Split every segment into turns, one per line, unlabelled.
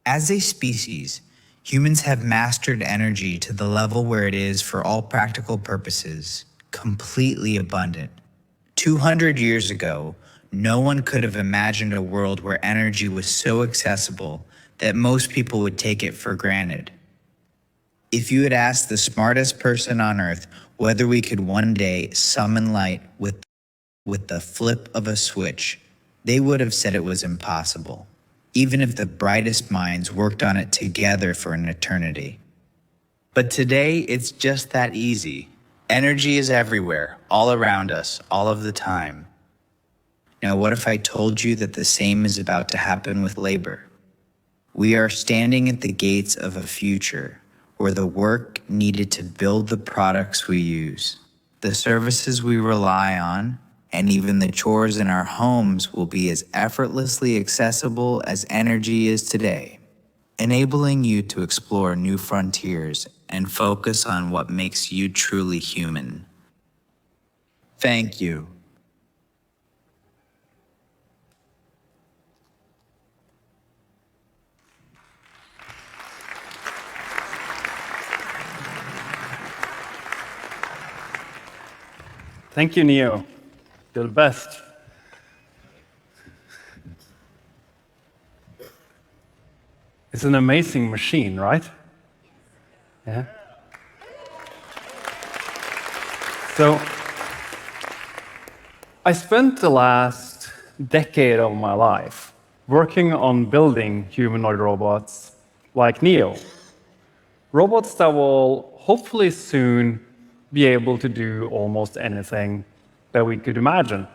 As a species, humans have mastered energy to the level where it is, for all practical purposes, completely abundant. 200 years ago, no one could have imagined a world where energy was so accessible that most people would take it for granted. If you had asked the smartest person on Earth whether we could one day summon light with the flip of a switch, they would have said it was impossible, even if the brightest minds worked on it together for an eternity. But today, it's just that easy. Energy is everywhere, all around us, all of the time. Now, what if I told you that the same is about to happen with labor? We are standing at the gates of a future where the work needed to build the products we use, the services we rely on, and even the chores in our homes will be as effortlessly accessible as energy is today, enabling you to explore new frontiers and focus on what makes you truly human. Thank you.
Thank you, Neo. You're the best. It's an amazing machine, right? Yeah. So, I spent the last decade of my life working on building humanoid robots like Neo. Robots that will hopefully soon be able to do almost anything that we could imagine.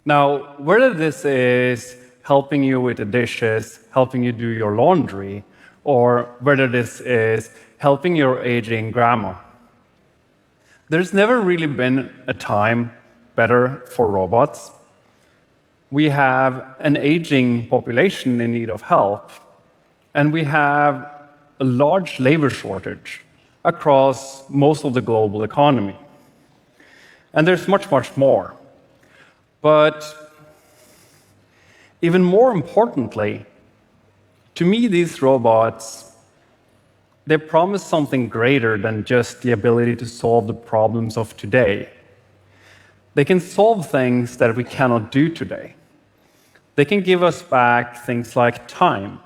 Now, whether this is helping you with the dishes, helping you do your laundry, or whether this is helping your aging grandma, there's never really been a time better for robots. We have an aging population in need of help, and we have a large labor shortage across most of the global economy. And there's much, much more. But even more importantly, to me, these robots, they promise something greater than just the ability to solve the problems of today. They can solve things that we cannot do today. They can give us back things like time.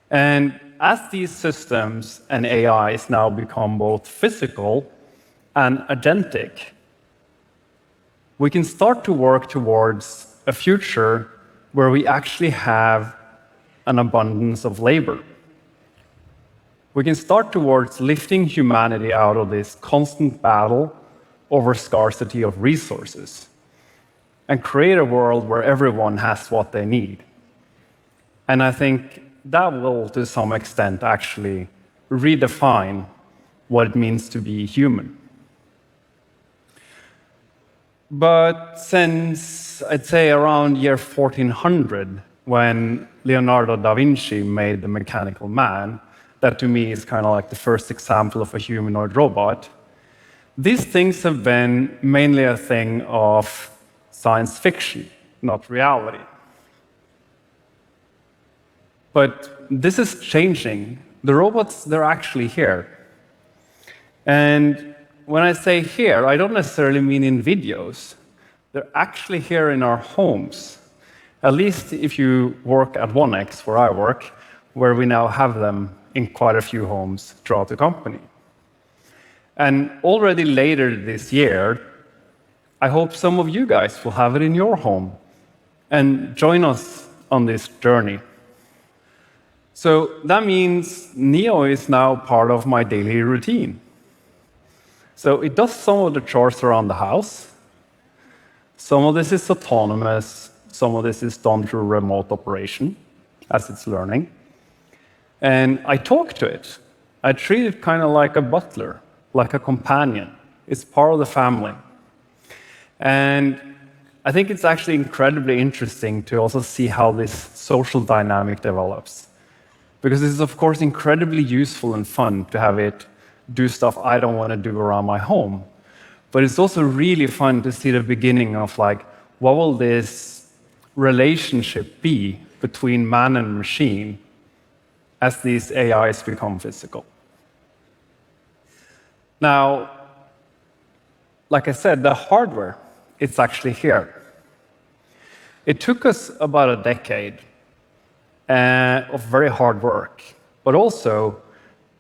And as these systems and AIs now become both physical and agentic, we can start to work towards a future where we actually have an abundance of labor. We can start towards lifting humanity out of this constant battle over scarcity of resources and create a world where everyone has what they need. And I think that will, to some extent, actually redefine what it means to be human. But since, I'd say, around year 1400, when Leonardo da Vinci made the mechanical man, that to me is kind of like the first example of a humanoid robot, these things have been mainly a thing of science fiction, not reality. But this is changing. The robots, they're actually here. And when I say here, I don't necessarily mean in videos. They're actually here in our homes. At least if you work at 1X, where I work, where we now have them in quite a few homes throughout the company. And already later this year, I hope some of you guys will have it in your home and join us on this journey. So that means Neo is now part of my daily routine. So it does some of the chores around the house. Some of this is autonomous. Some of this is done through remote operation as it's learning. And I talk to it. I treat it kind of like a butler, like a companion. It's part of the family. And I think it's actually incredibly interesting to also see how this social dynamic develops. Because it is, of course, incredibly useful and fun to have it do stuff I don't want to do around my home. But it's also really fun to see the beginning of, like, what will this relationship be between man and machine as these AIs become physical. Now, like I said, the hardware, it's actually here. It took us about a decade of very hard work, but also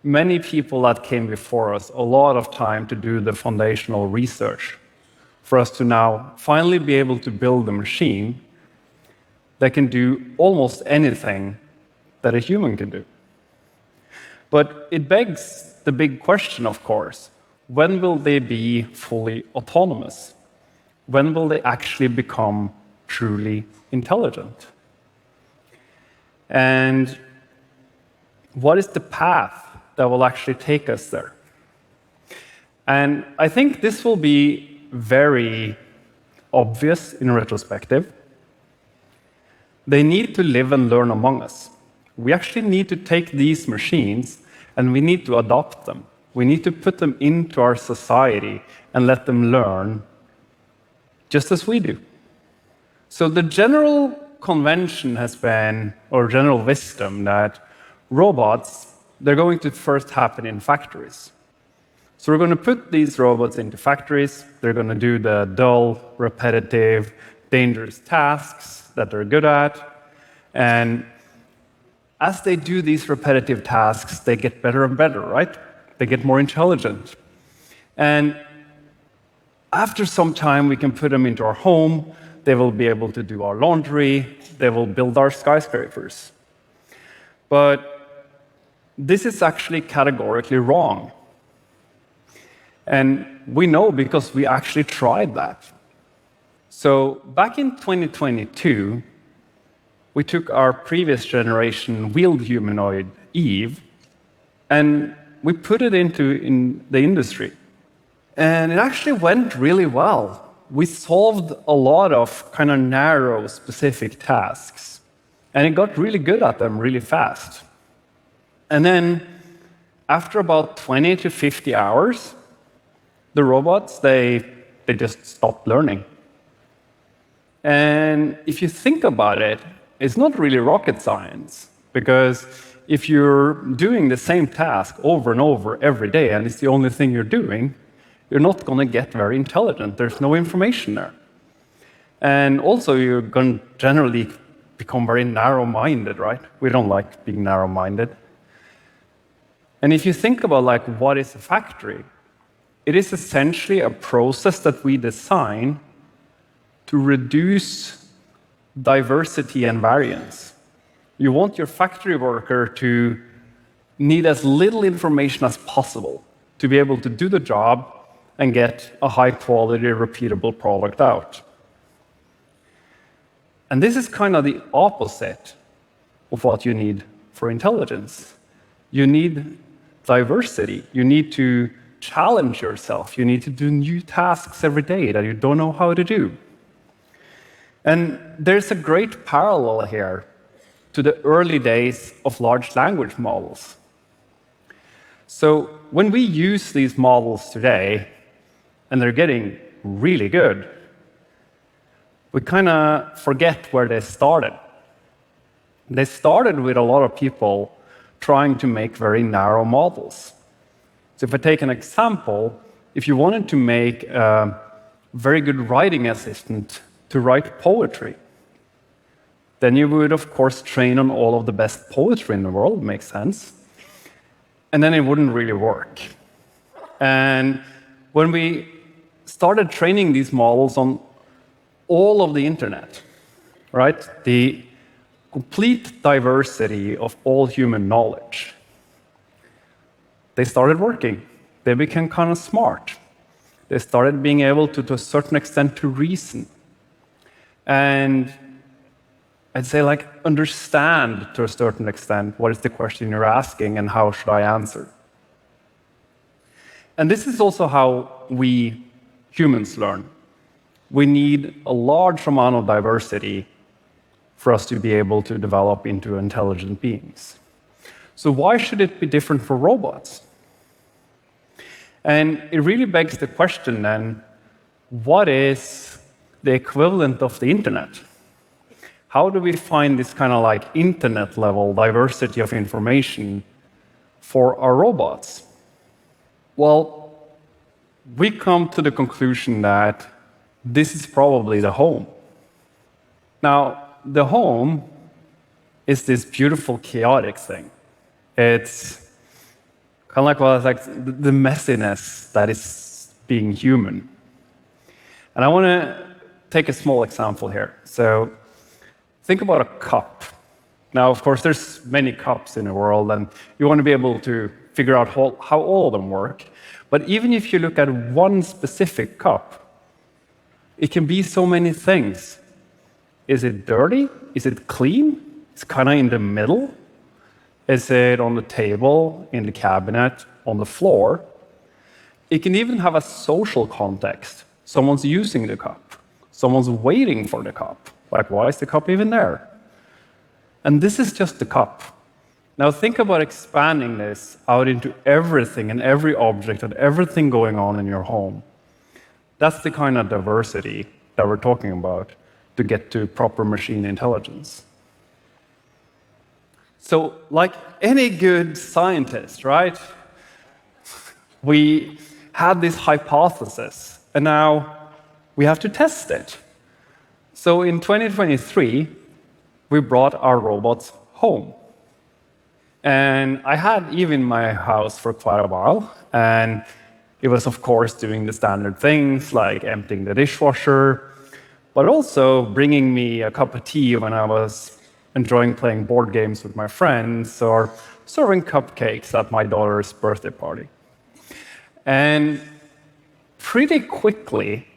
many people that came before us a lot of time to do the foundational research for us to now finally be able to build a machine that can do almost anything that a human can do. But it begs the big question, of course, when will they be fully autonomous? When will they actually become truly intelligent? And what is the path that will actually take us there? And I think this will be very obvious in retrospective. They need to live and learn among us. We actually need to take these machines and we need to adopt them. We need to put them into our society and let them learn just as we do. So the general convention has been, or general wisdom, that robots, they're going to first happen in factories. So we're going to put these robots into factories. They're going to do the dull, repetitive, dangerous tasks that they're good at. And as they do these repetitive tasks, they get better and better, right? They get more intelligent. And after some time, we can put them into our home. They will be able to do our laundry. They will build our skyscrapers. But this is actually categorically wrong. And we know because we actually tried that. So back in 2022, we took our previous generation wheeled humanoid, Eve, and we put it in the industry. And it actually went really well. We solved a lot of kind of narrow, specific tasks. And it got really good at them really fast. And then, after about 20 to 50 hours, the robots, they just stopped learning. And if you think about it, it's not really rocket science, because if you're doing the same task over and over every day, and it's the only thing you're doing, you're not going to get very intelligent. There's no information there. And also, you're going to generally become very narrow-minded, right? We don't like being narrow-minded. And if you think about like what is a factory, it is essentially a process that we design to reduce diversity and variance. You want your factory worker to need as little information as possible to be able to do the job and get a high-quality, repeatable product out. And this is kind of the opposite of what you need for intelligence. You need diversity. You need to challenge yourself. You need to do new tasks every day that you don't know how to do. And there's a great parallel here to the early days of large language models. So when we use these models today, and they're getting really good, we kind of forget where they started. They started with a lot of people trying to make very narrow models. So if I take an example, if you wanted to make a very good writing assistant to write poetry, then you would, of course, train on all of the best poetry in the world, makes sense. And then it wouldn't really work. And when we started training these models on all of the internet, right? The complete diversity of all human knowledge, they started working. They became kind of smart. They started being able to a certain extent, to reason. And I'd say, like, understand to a certain extent what is the question you're asking and how should I answer. And this is also how we humans learn. We need a large amount of diversity for us to be able to develop into intelligent beings. So why should it be different for robots? And it really begs the question then, what is the equivalent of the internet? how do we find this kind of like internet level diversity of information for our robots? Well, we come to the conclusion that this is probably the home. Now, the home is this beautiful, chaotic thing. It's kind of like, well, it's like the messiness that is being human. And I want to take a small example here. So think about a cup. Now, of course, there's many cups in the world, and you want to be able to figure out how all of them work. But even if you look at one specific cup, it can be so many things. Is it dirty? Is it clean? It's kind of in the middle. Is it on the table, in the cabinet, on the floor? It can even have a social context. Someone's using the cup. Someone's waiting for the cup. Like, why is the cup even there? And this is just the cup. Now think about expanding this out into everything and every object and everything going on in your home. That's the kind of diversity that we're talking about to get to proper machine intelligence. So, like any good scientist, right? We had this hypothesis, and now we have to test it. So in 2023, we brought our robots home. And I had Eve in my house for quite a while, and it was, of course, doing the standard things like emptying the dishwasher, but also bringing me a cup of tea when I was enjoying playing board games with my friends or serving cupcakes at my daughter's birthday party. And pretty quickly,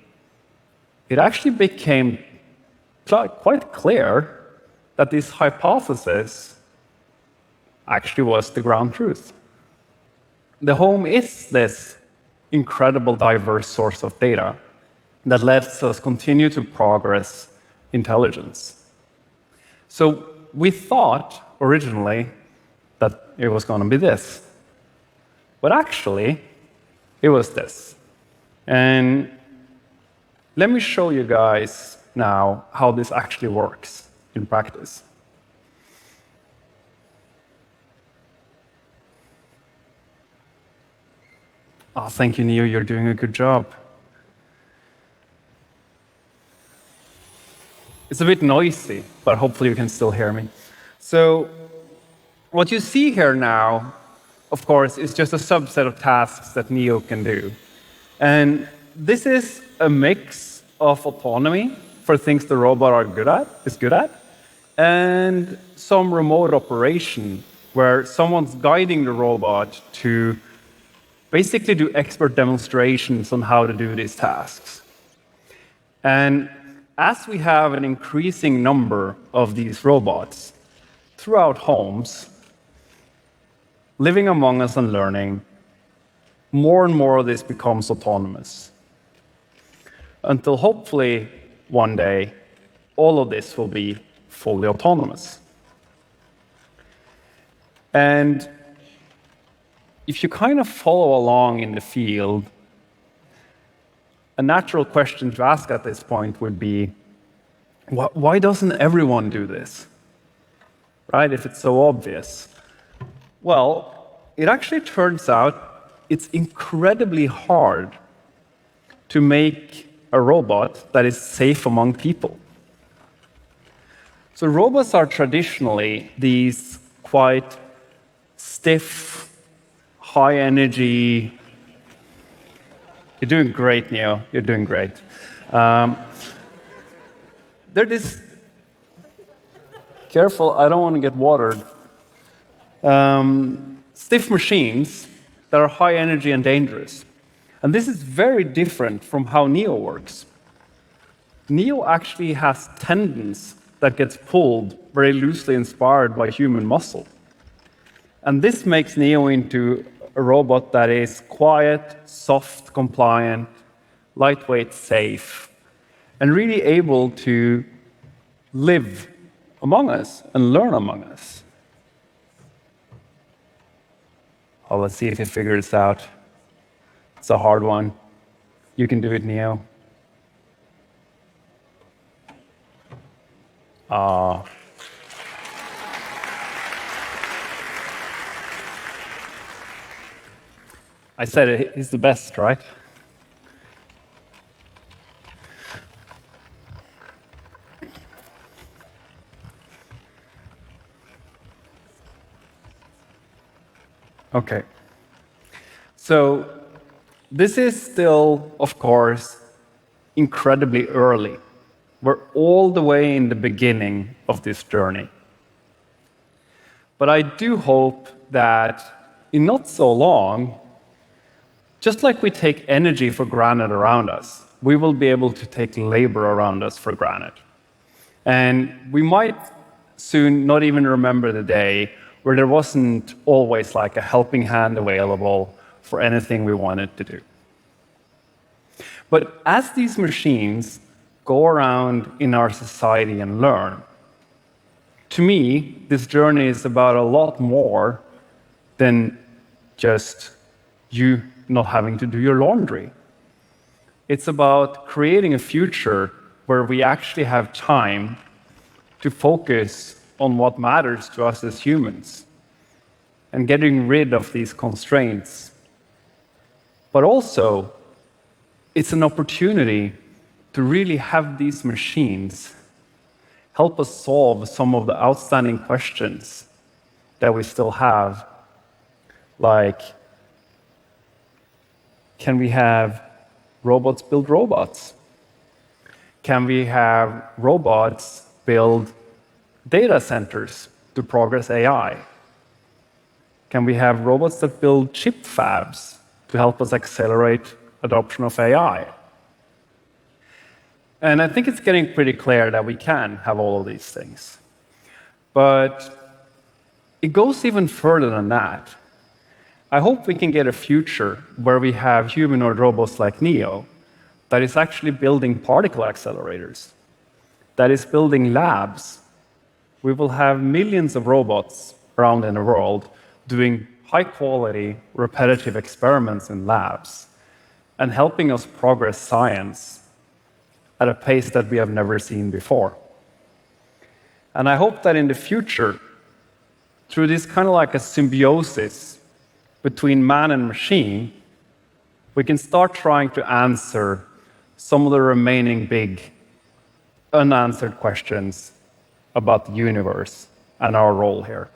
it actually became quite clear that this hypothesis actually was the ground truth. The home is this incredible diverse source of data that lets us continue to progress intelligence. So we thought originally that it was going to be this. But actually, it was this. And let me show you guys now how this actually works in practice. Oh, thank you, Neo. You're doing a good job. It's a bit noisy, but hopefully you can still hear me. So what you see here now, of course, is just a subset of tasks that Neo can do. And this is a mix of autonomy for things the robot is good at, and some remote operation where someone's guiding the robot to basically do expert demonstrations on how to do these tasks. And as we have an increasing number of these robots throughout homes, living among us and learning, more and more of this becomes autonomous. Until hopefully one day, all of this will be fully autonomous. And if you kind of follow along in the field, a natural question to ask at this point would be, why doesn't everyone do this? Right, if it's so obvious. Well, it actually turns out it's incredibly hard to make a robot that is safe among people. So robots are traditionally these quite stiff, high energy. You're doing great, Neo. You're doing great. They're this. Careful, I don't want to get watered. Stiff machines that are high energy and dangerous. And this is very different from how Neo works. Neo actually has tendons that gets pulled very loosely inspired by human muscle. And this makes Neo into a robot that is quiet, soft, compliant, lightweight, safe, and really able to live among us and learn among us. Oh, let's see if you figure this out. It's a hard one. You can do it, Neo. I said he's the best, right? Okay. So this is still, of course, incredibly early. We're all the way in the beginning of this journey. But I do hope that in not so long, just like we take energy for granted around us, we will be able to take labor around us for granted. And we might soon not even remember the day where there wasn't always like a helping hand available for anything we wanted to do. But as these machines go around in our society and learn, to me, this journey is about a lot more than just you not having to do your laundry. It's about creating a future where we actually have time to focus on what matters to us as humans and getting rid of these constraints. But also, it's an opportunity to really have these machines help us solve some of the outstanding questions that we still have, like, can we have robots build robots? Can we have robots build data centers to progress AI? Can we have robots that build chip fabs to help us accelerate adoption of AI? And I think it's getting pretty clear that we can have all of these things. But it goes even further than that. I hope we can get a future where we have humanoid robots like Neo that is actually building particle accelerators, that is building labs. We will have millions of robots around in the world doing high-quality, repetitive experiments in labs and helping us progress science at a pace that we have never seen before. And I hope that in the future, through this kind of like a symbiosis between man and machine, we can start trying to answer some of the remaining big unanswered questions about the universe and our role here.